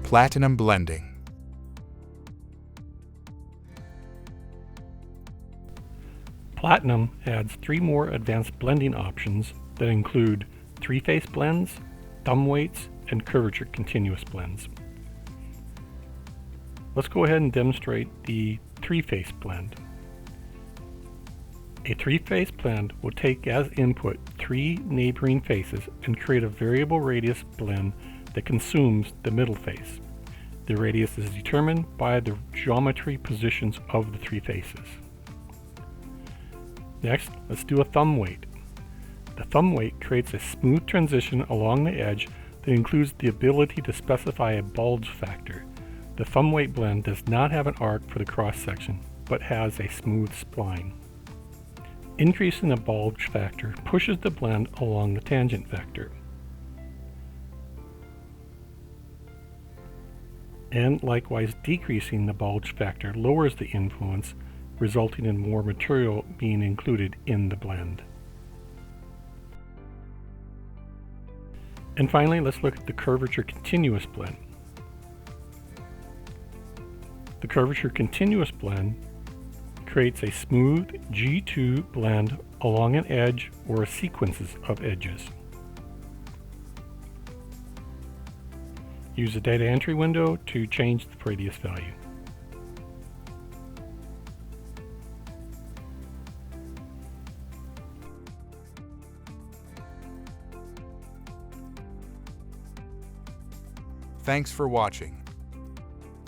Platinum blending. Platinum adds 3 more advanced blending options that include 3-phase blends, thumb weights, and curvature continuous blends. Let's go ahead and demonstrate the 3-phase blend. A 3-phase blend will take as input 3 neighboring faces and create a variable radius blend that consumes the middle face. The radius is determined by the geometry positions of the 3 faces. Next, let's do a thumb weight. The thumb weight creates a smooth transition along the edge that includes the ability to specify a bulge factor. The thumb weight blend does not have an arc for the cross section, but has a smooth spline. Increasing the bulge factor pushes the blend along the tangent vector. And likewise, decreasing the bulge factor lowers the influence, resulting in more material being included in the blend. And finally, let's look at the curvature continuous blend. The curvature continuous blend creates a smooth G2 blend along an edge or sequences of edges. Use the data entry window to change the radius value. Thanks for watching.